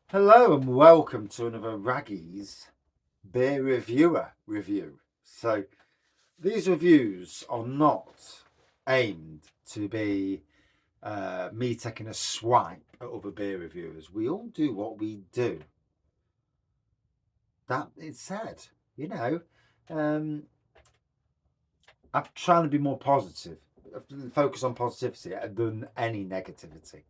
Hello and welcome to another Raggy's Beer Reviewer review. So these reviews are not aimed to be me taking a swipe at other beer reviewers. We all do what we do. That is said, you know, um, I'm trying to be more positive, focus on positivity than any negativity.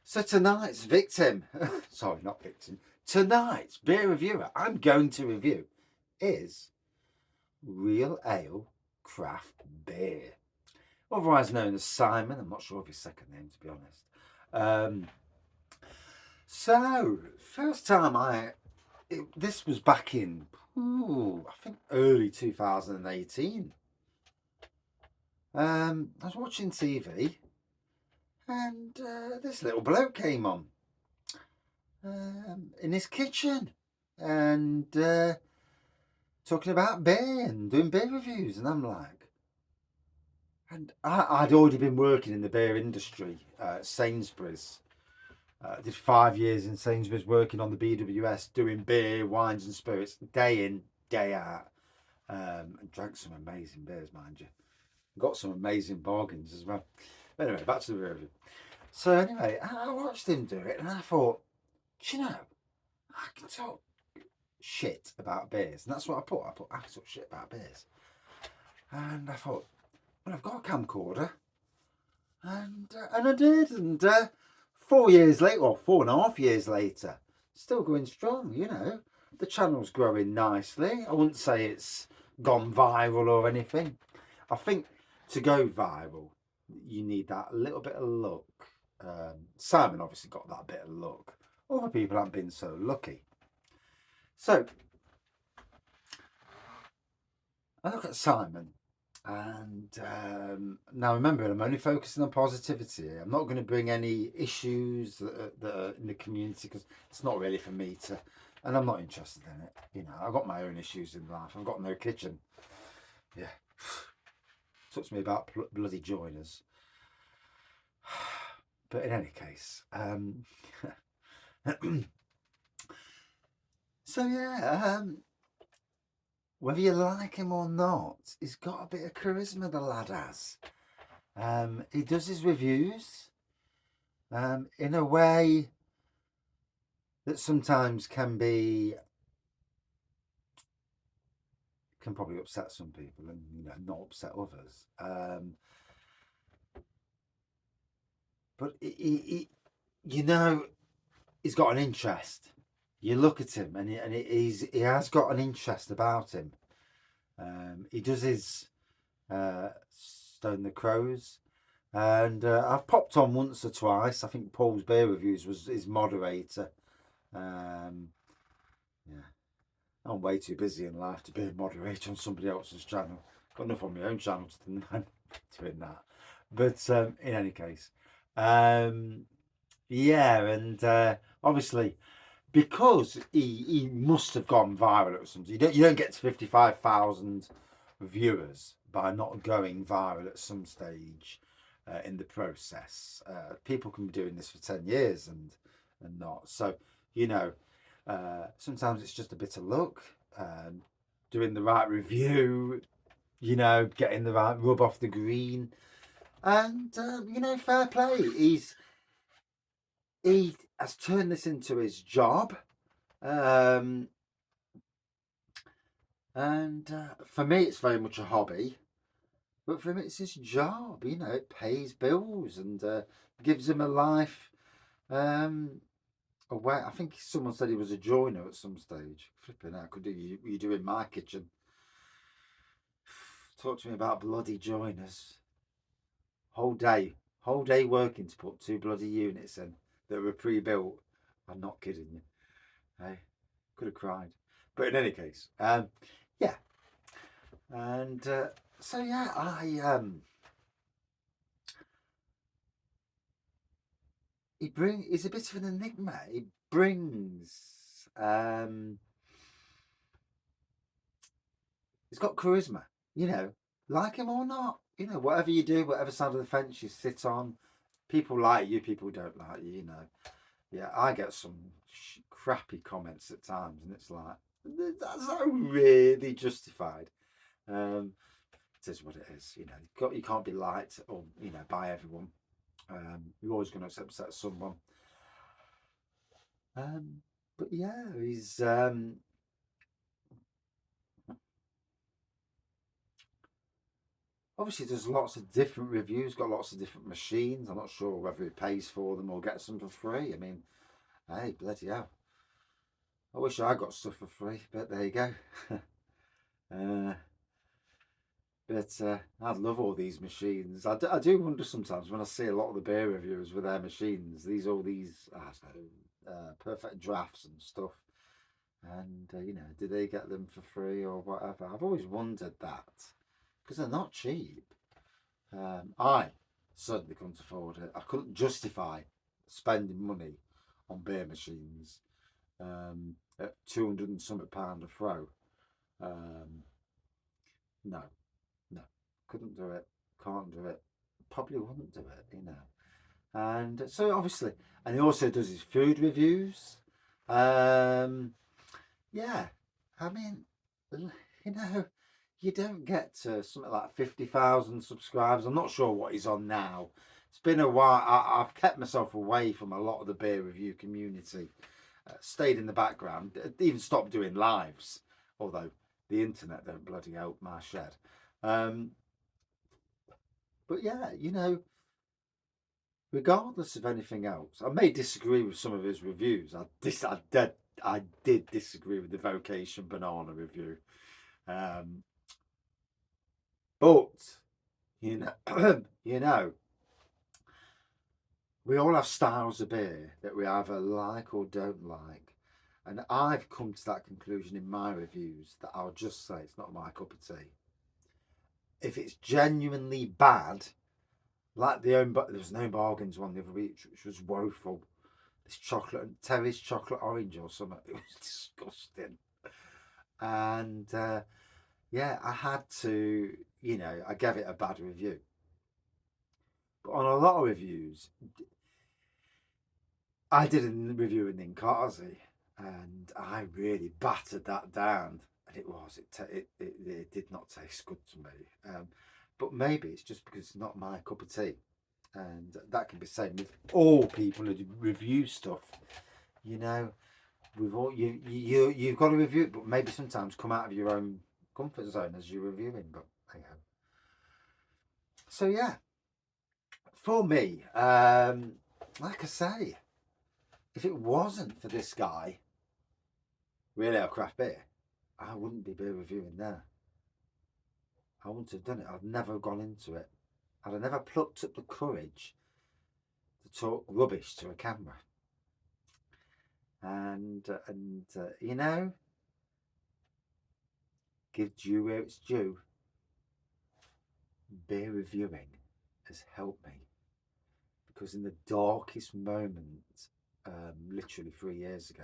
So tonight's victim, sorry, not victim, tonight's beer reviewer I'm going to review is Real Ale Craft Beer, otherwise known as Simon. I'm not sure of his second name, to be honest. So, first time this was back in, I think early 2018. I was watching TV and this little bloke came on in his kitchen and talking about beer and doing beer reviews. And I'm like, and I'd already been working in the beer industry at Sainsbury's. I did 5 years in Sainsbury's working on the BWS, doing beer, wines, and spirits day in, day out. And drank some amazing beers, mind you. Got some amazing bargains as well. But anyway, back to the review. So, anyway, I watched him do it and I thought, do you know, I can talk shit about beers. And that's what I put. I can talk shit about beers. And I thought, well, I've got a camcorder. And I did. And 4 years later, or 4.5 years later, still going strong, you know. The channel's growing nicely. I wouldn't say it's gone viral or anything. I think to go viral, you need that little bit of luck. Simon obviously got that bit of luck. Other people haven't been so lucky. So I look at Simon, and now remember, I'm only focusing on positivity. I'm not going to bring any issues that are in the community because it's not really for me to, and I'm not interested in it. You know, I've got my own issues in life. I've got no kitchen. Yeah, talk to me about bloody joiners. But in any case, so yeah, whether you like him or not, he's got a bit of charisma. The lad has. He does his reviews in a way that sometimes can probably upset some people and not upset others. But he's got an interest. You look at him and he has got an interest about him. He does his Stone the Crows. And I've popped on once or twice. I think Paul's Beer Reviews was his moderator. Um, yeah, I'm way too busy in life to be a moderator on somebody else's channel. Got enough on my own channel to doing that. But in any case, yeah, and obviously because he must have gone viral at something. You don't get to 55,000 viewers by not going viral at some stage in the process. People can be doing this for 10 years and not. So you know, sometimes it's just a bit of luck, doing the right review, getting the right rub off the green, and fair play. He has turned this into his job. Um, and for me, it's very much a hobby, but for him, it's his job. It pays bills and gives him a life. Away. I think someone said he was a joiner at some stage. Flipping out, could you do in my kitchen? Talk to me about bloody joiners. Whole day working to put two bloody units in that were pre-built. I'm not kidding you. Hey, could have cried. But in any case, yeah, and so yeah, he's a bit of an enigma. He brings he's got charisma, like him or not. Whatever you do, whatever side of the fence you sit on, people like you, people don't like you. Yeah, I get some crappy comments at times, and it's like, that's not really justified. Um, it is what it is. You know, you can't be liked or by everyone. You're always going to upset someone. But yeah, he's obviously there's lots of different reviews, got lots of different machines. I'm not sure whether he pays for them or gets them for free. I mean, hey, bloody hell. I wish I got stuff for free, but there you go. uh, but I love all these machines. I do wonder sometimes when I see a lot of the beer reviewers with their machines, all these I don't know, perfect drafts and stuff. And do they get them for free or whatever? I've always wondered that because they're not cheap. I certainly couldn't afford it. I couldn't justify spending money on beer machines at 200 and something pound a throw. Um, no, no, couldn't do it. Can't do it. Probably wouldn't do it. And so obviously, and he also does his food reviews. Um, yeah, I mean, you know, you don't get to something like 50,000 subscribers. I'm not sure what he's on now. It's been a while. I've kept myself away from a lot of the beer review community. Stayed in the background. Even stopped doing lives. Although the internet don't bloody help my shed. Um, but yeah, regardless of anything else, I may disagree with some of his reviews. I did disagree with the Vocation Banana review. But you know, we all have styles of beer that we either like or don't like, and I've come to that conclusion in my reviews that I'll just say it's not my cup of tea. If it's genuinely bad, like there was no bargains one the other week, which was woeful. This Terry's chocolate orange or something. It was disgusting. And yeah, I had to, I gave it a bad review. But on a lot of reviews, I did a review in Ninkasi and I really battered that down. And it did not taste good to me. But maybe it's just because it's not my cup of tea. And that can be said with all people who review stuff. You know, we've all you've got to review it, but maybe sometimes come out of your own comfort zone as you're reviewing. But anyhow, so yeah, for me, like I say, if it wasn't for this guy, really a craft beer, I wouldn't be beer reviewing there. I wouldn't have done it. I'd never gone into it. I'd have never plucked up the courage to talk rubbish to a camera. And give due where it's due. Beer reviewing has helped me because in the darkest moment, literally 3 years ago,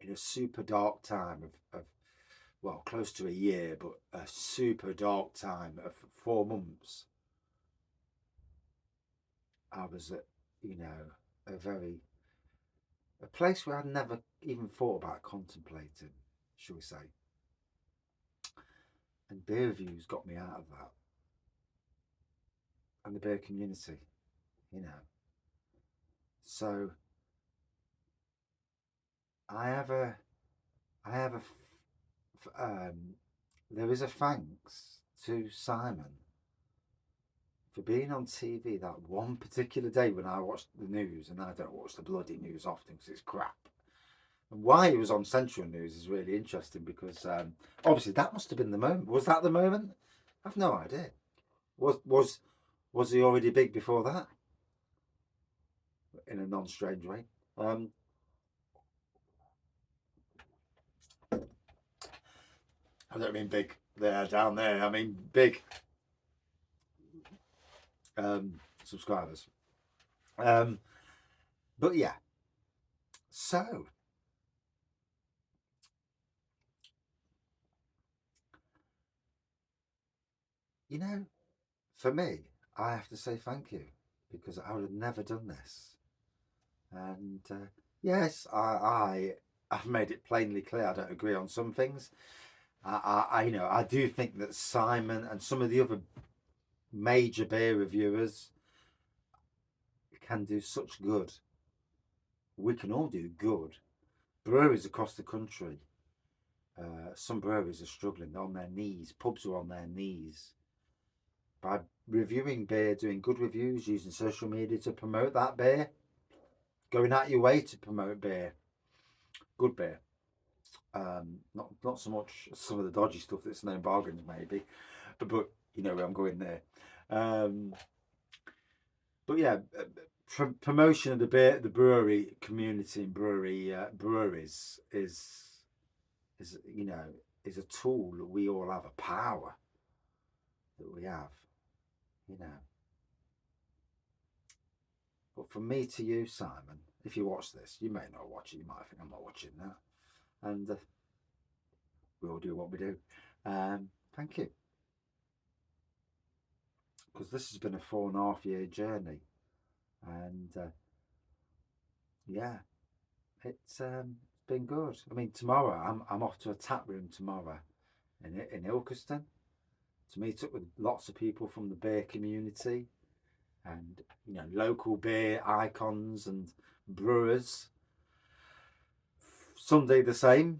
in a super dark time of well, close to a year, but a super dark time of 4 months, I was at, a place where I'd never even thought about contemplating, shall we say. And beer reviews got me out of that. And the beer community, you know. So I have a, I have there is a thanks to Simon for being on TV that one particular day when I watched the news, and I don't watch the bloody news often because it's crap. And why he was on Central News is really interesting because obviously that must have been the moment. Was that the moment? I've no idea. Was he already big before that? In a non-strange way. I don't mean big there down there. I mean big subscribers. But yeah. So for me, I have to say thank you because I would have never done this. And yes, I've made it plainly clear I don't agree on some things. I do think that Simon and some of the other major beer reviewers can do such good. We can all do good. Breweries across the country, some breweries are struggling. They're on their knees. Pubs are on their knees. By reviewing beer, doing good reviews, using social media to promote that beer, going out your way to promote beer, good beer. Not so much some of the dodgy stuff that's no bargains maybe, but you know where I'm going there. But yeah, promotion of the beer, the brewery community and breweries is is a tool that we all have, a power that we have, you know. But from me to you, Simon, if you watch this, you may not watch it. You might think I'm not watching that, and we'll do what we do. Thank you, because this has been a 4.5 year journey, and yeah, it's been good. I mean, tomorrow I'm off to a tap room tomorrow in Ilkeston to meet up with lots of people from the beer community, and local beer icons and brewers. Sunday the same,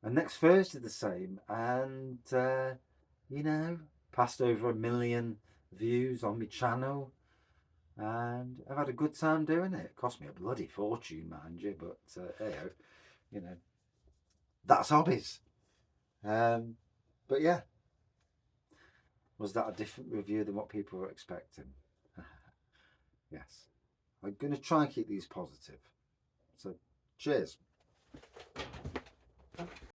and next Thursday the same, and passed over 1 million views on my channel, and I've had a good time doing it. It cost me a bloody fortune, mind you, but that's hobbies. But yeah, was that a different review than what people were expecting? Yes. I'm going to try and keep these positive. So, cheers.